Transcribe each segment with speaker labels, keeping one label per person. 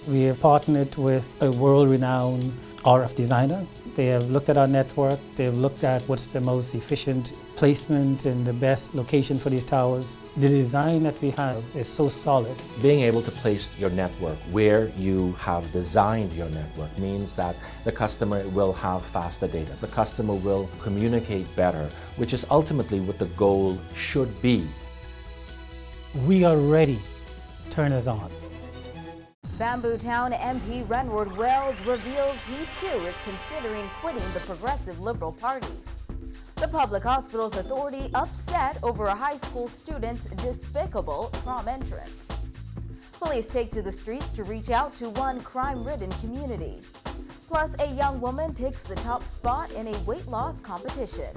Speaker 1: We have partnered with a world-renowned RF designer. They have looked at our network, they've looked at what's the most efficient placement and the best location for these towers. The design that we have is so solid.
Speaker 2: Being able to place your network where you have designed your network means that the customer will have faster data. The customer will communicate better, which is ultimately what the goal should be.
Speaker 1: We are ready. Turn us on.
Speaker 3: Bamboo Town MP Renward Wells reveals he too is considering quitting the Progressive Liberal Party. The Public Hospitals Authority upset over a high school student's despicable prom entrance. Police take to the streets to reach out to one crime-ridden community. Plus, a young woman takes the top spot in a weight loss competition.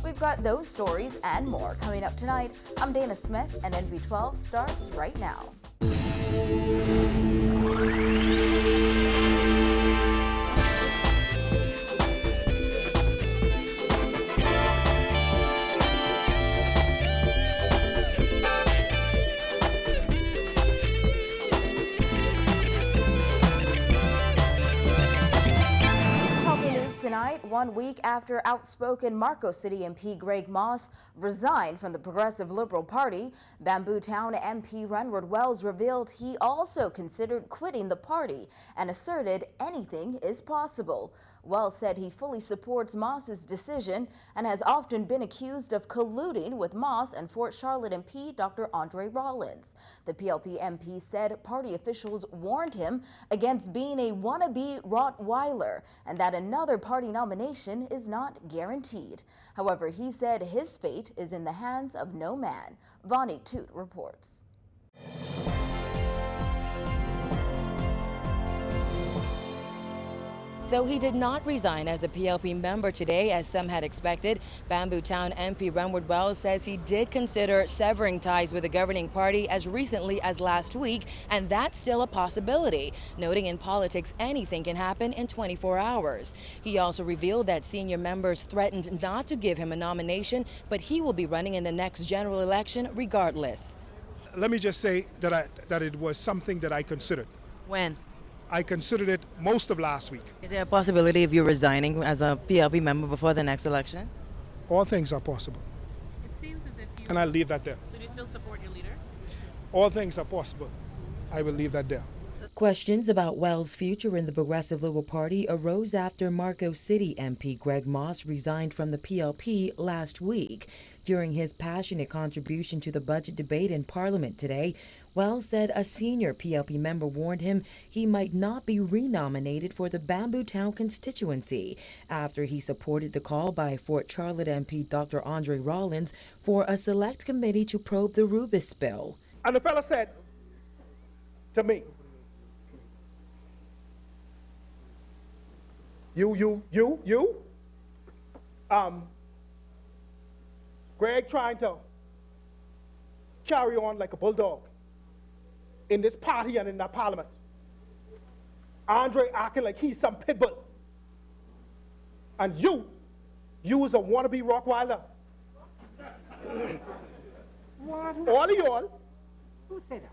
Speaker 3: We've got those stories and more coming up tonight. I'm Dana Smith, and NV12 starts right now. Tonight, 1 week after outspoken Marco City MP Greg Moss resigned from the Progressive Liberal Party, Bamboo Town MP Renward Wells revealed he also considered quitting the party and asserted anything is possible. Wells said he fully supports Moss's decision and has often been accused of colluding with Moss and Fort Charlotte MP Dr. Andre Rollins. The PLP MP said party officials warned him against being a wannabe Rottweiler and that another party nomination is not guaranteed. However, he said his fate is in the hands of no man. Vonnie Toot reports.
Speaker 4: Though he did not resign as a PLP member today, as some had expected, Bamboo Town MP Renward Wells says he did consider severing ties with the governing party as recently as last week, and that's still a possibility, noting in politics anything can happen in 24 hours. He also revealed that senior members threatened not to give him a nomination, but he will be running in the next general election regardless.
Speaker 5: Let me just say that it was something that I considered.
Speaker 4: When?
Speaker 5: I considered it most of last week.
Speaker 4: Is there a possibility of you resigning as a PLP member before the next election?
Speaker 5: All things are possible.
Speaker 6: It seems as if you...
Speaker 5: And I'll leave that there.
Speaker 6: So do you still support your leader?
Speaker 5: All things are possible. I will leave that there.
Speaker 4: Questions about Wells' future in the Progressive Liberal Party arose after Marco City MP Greg Moss resigned from the PLP last week. During his passionate contribution to the budget debate in Parliament today, Wells said a senior PLP member warned him he might not be renominated for the Bamboo Town constituency after he supported the call by Fort Charlotte MP Dr. Andre Rollins for a select committee to probe the Rubis bill.
Speaker 5: And the fella said to me, Greg trying to carry on like a bulldog in this party and in that parliament. Andre acting like he's some pit bull. And you was a wannabe Rottweiler. All of y'all.
Speaker 6: Who said that?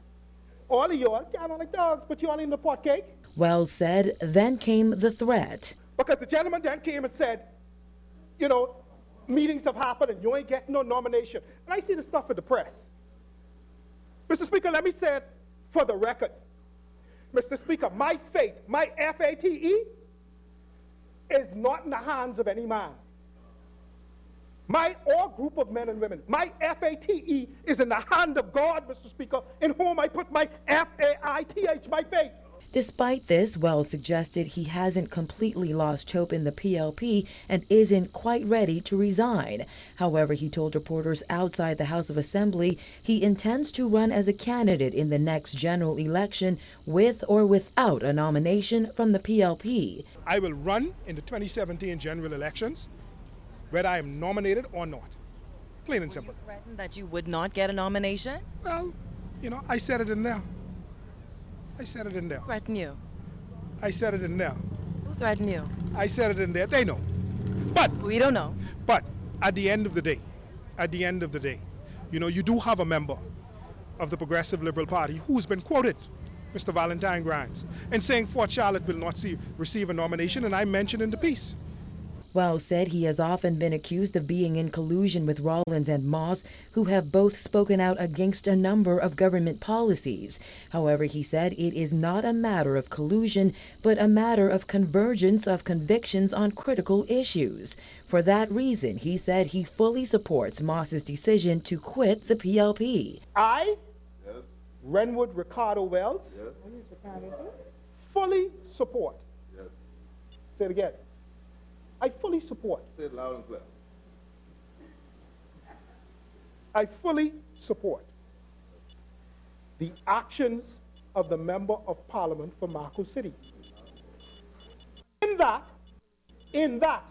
Speaker 5: All of y'all get on like dogs, but you all in the pot cake.
Speaker 4: Wells said, then came the threat.
Speaker 5: Because the gentleman then came and said, you know, meetings have happened and you ain't getting no nomination. And I see the stuff in the press. Mr. Speaker, let me say it for the record. Mr. Speaker, my fate, my FATE, is not in the hands of any man. My all group of men and women, my FATE is in the hand of God, Mr. Speaker, in whom I put my FAITH, my faith.
Speaker 4: Despite this, Wells suggested he hasn't completely lost hope in the PLP and isn't quite ready to resign. However, he told reporters outside the House of Assembly he intends to run as a candidate in the next general election with or without a nomination from the PLP.
Speaker 5: I will run in the 2017 general elections, whether I am nominated or not. Plain and simple.
Speaker 4: Were you threatened that you would not get a nomination?
Speaker 5: Well, you know, I said it in there. I said it in there.
Speaker 4: Threaten you?
Speaker 5: I said it in there.
Speaker 4: Who threatened you?
Speaker 5: I said it in there. They know. But
Speaker 4: we don't know.
Speaker 5: But at the end of the day, you know, you do have a member of the Progressive Liberal Party who's been quoted Mr. Valentine Grimes, and saying Fort Charlotte will not receive a nomination, and I mentioned in the piece.
Speaker 4: Wells said he has often been accused of being in collusion with Rawlins and Moss, who have both spoken out against a number of government policies. However, he said it is not a matter of collusion, but a matter of convergence of convictions on critical issues. For that reason, he said he fully supports Moss's decision to quit the PLP.
Speaker 5: I, Renwood Ricardo Wells, fully support. Say it again. I fully support.
Speaker 7: Say it loud and clear.
Speaker 5: I fully support the actions of the Member of Parliament for Marco City. In that,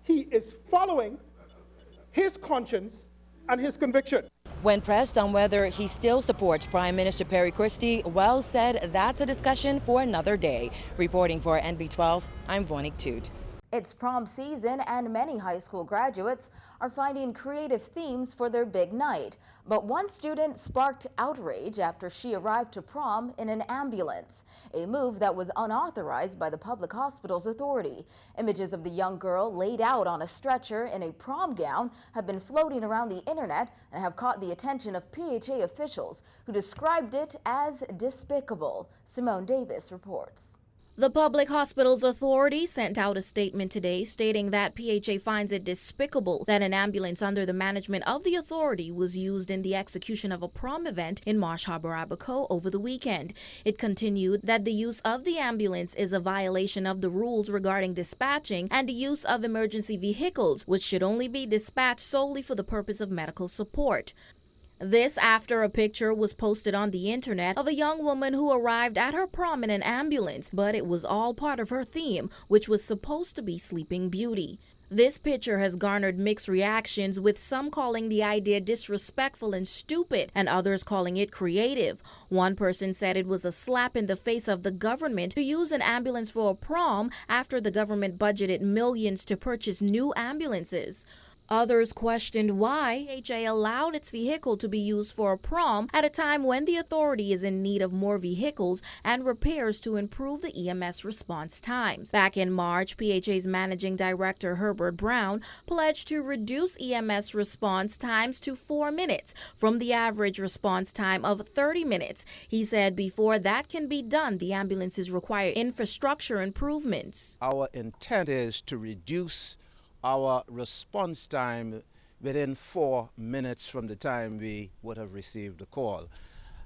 Speaker 5: he is following his conscience and his conviction.
Speaker 4: When pressed on whether he still supports Prime Minister Perry Christie, Wells said that's a discussion for another day. Reporting for NB12, I'm Vonik Toot.
Speaker 3: It's prom season and many high school graduates are finding creative themes for their big night. But one student sparked outrage after she arrived to prom in an ambulance, a move that was unauthorized by the Public Hospitals Authority. Images of the young girl laid out on a stretcher in a prom gown have been floating around the internet and have caught the attention of PHA officials who described it as despicable. Simone Davis reports.
Speaker 8: The Public Hospitals Authority sent out a statement today stating that PHA finds it despicable that an ambulance under the management of the authority was used in the execution of a prom event in Marsh Harbor, Abaco over the weekend. It continued that the use of the ambulance is a violation of the rules regarding dispatching and the use of emergency vehicles, which should only be dispatched solely for the purpose of medical support. This after a picture was posted on the internet of a young woman who arrived at her prom in an ambulance, but it was all part of her theme, which was supposed to be Sleeping Beauty. This picture has garnered mixed reactions, with some calling the idea disrespectful and stupid, and others calling it creative. One person said it was a slap in the face of the government to use an ambulance for a prom after the government budgeted millions to purchase new ambulances. Others questioned why PHA allowed its vehicle to be used for a prom at a time when the authority is in need of more vehicles and repairs to improve the EMS response times. Back in March, PHA's managing director Herbert Brown pledged to reduce EMS response times to 4 minutes from the average response time of 30 minutes. He said before that can be done, the ambulances require infrastructure improvements.
Speaker 9: Our intent is to reduce our response time within 4 minutes from the time we would have received the call.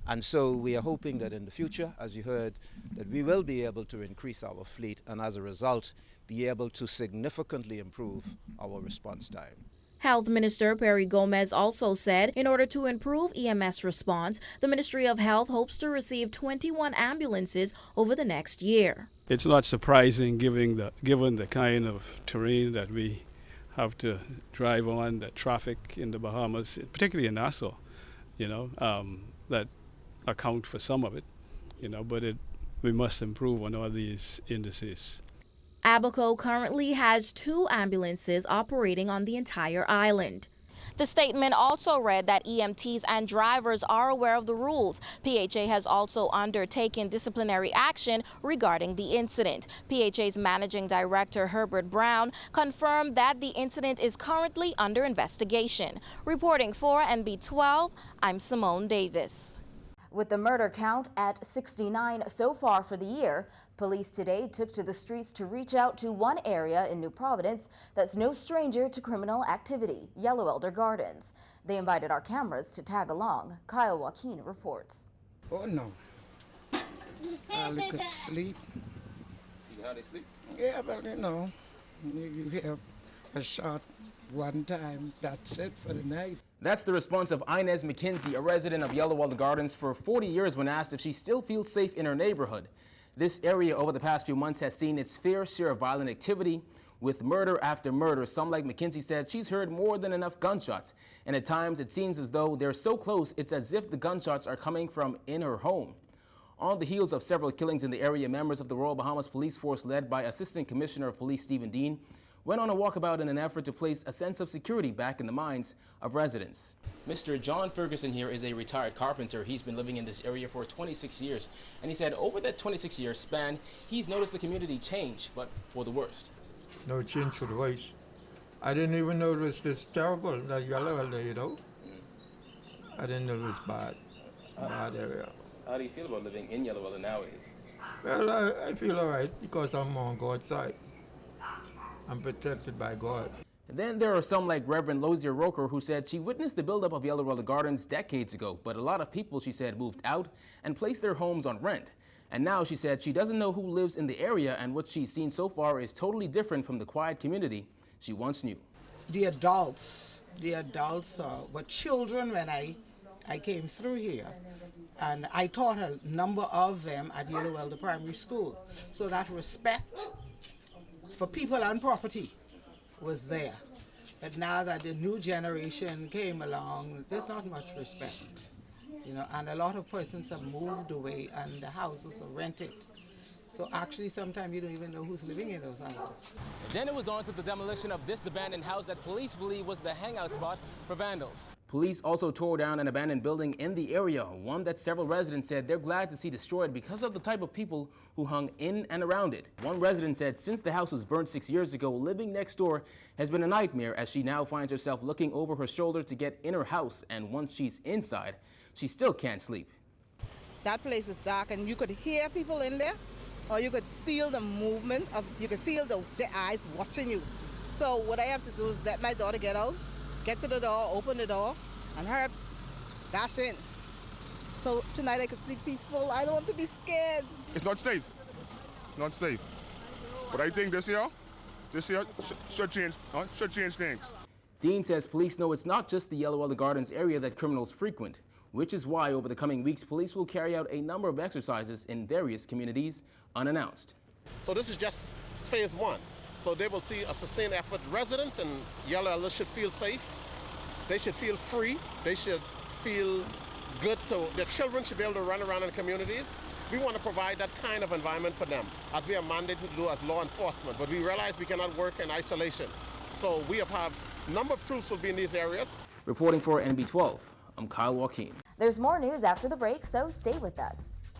Speaker 9: And so we are hoping that in the future, as you heard, that we will be able to increase our fleet and as a result be able to significantly improve our response time.
Speaker 8: Health Minister Perry Gomez also said in order to improve EMS response, the Ministry of Health hopes to receive 21 ambulances over the next year.
Speaker 10: It's not surprising given the kind of terrain that we have to drive on, the traffic in the Bahamas, particularly in Nassau, that account for some of it, but we must improve on all these indices.
Speaker 8: Abaco currently has 2 ambulances operating on the entire island. The statement also read that EMTs and drivers are aware of the rules. PHA has also undertaken disciplinary action regarding the incident. PHA's managing director Herbert Brown confirmed that the incident is currently under investigation. Reporting for NB12, I'm Simone Davis.
Speaker 3: With the murder count at 69 so far for the year, police today took to the streets to reach out to one area in New Providence that's no stranger to criminal activity, Yellow Elder Gardens. They invited our cameras to tag along. Kyle WALKINE reports.
Speaker 11: Oh no. I could sleep.
Speaker 7: How they sleep?
Speaker 11: Yeah, but you have a shot one time, that's it for the night.
Speaker 12: That's the response of INEZ MCKENZIE, a resident of Yellow Elder Gardens for 40 years, when asked if she still feels safe in her neighborhood. This area over the past few months has seen its fair share of violent activity, with murder after murder. Some, like McKenzie, said she's heard more than enough gunshots, and at times it seems as though they're so close it's as if the gunshots are coming from in her home. On the heels of several killings in the area, members of the Royal Bahamas Police Force, led by Assistant Commissioner of Police Stephen Dean, went on a walkabout in an effort to place a sense of security back in the minds of residents. Mr. John Ferguson here is a retired carpenter. He's been living in this area for 26 years. And he said over that 26-year span, he's noticed the community change, but for the worst.
Speaker 13: No change for the worse. I didn't even know it was this terrible, that yellow area, you know. I didn't know it was bad area.
Speaker 12: How do you feel about living in Yellow Well nowadays?
Speaker 13: Well, I feel all right because I'm on God's side. I'm protected by God.
Speaker 12: Then there are some like Reverend LOZIER ROKER who said she witnessed the buildup of Yellow Well Gardens decades ago, but a lot of people, she said, moved out and placed their homes on rent. And now she said she doesn't know who lives in the area, and what she's seen so far is totally different from the quiet community she once knew.
Speaker 11: The adults were children when I came through here. And I taught a number of them at Yellow Well, the primary school. So that respect for people and property was there. But now that the new generation came along, there's not much respect. You know, and a lot of persons have moved away and the houses are rented. So actually sometimes you don't even know who's living in those houses.
Speaker 12: Then it was on to the demolition of this abandoned house that police believe was the hangout spot for vandals. Police also tore down an abandoned building in the area, one that several residents said they're glad to see destroyed because of the type of people who hung in and around it. One resident said since the house was burned 6 years ago, living next door has been a nightmare as she now finds herself looking over her shoulder to get in her house, and once she's inside, she still can't sleep.
Speaker 14: That place is dark and you could hear people in there, or you could feel the movement of, you could feel the eyes watching you. So what I have to do is let my daughter get out, get to the door, open the door, and her dash in. So tonight I can sleep peaceful. I don't want to be scared.
Speaker 15: It's not safe. It's not safe. But I think this year should change things.
Speaker 12: Dean says police know it's not just the Yellow Well Gardens area that criminals frequent, which is why over the coming weeks, police will carry out a number of exercises in various communities unannounced.
Speaker 16: So this is just phase one. So they will see a sustained effort. Residents in Yellow Well should feel safe. They should feel free. They should feel good. Their children should be able to run around in communities. We want to provide that kind of environment for them, as we are mandated to do as law enforcement. But we realize we cannot work in isolation. So we have a number of troops will be in these areas.
Speaker 12: Reporting for NB12, I'm Kyle WALKINE.
Speaker 3: There's more news after the break, so stay with us.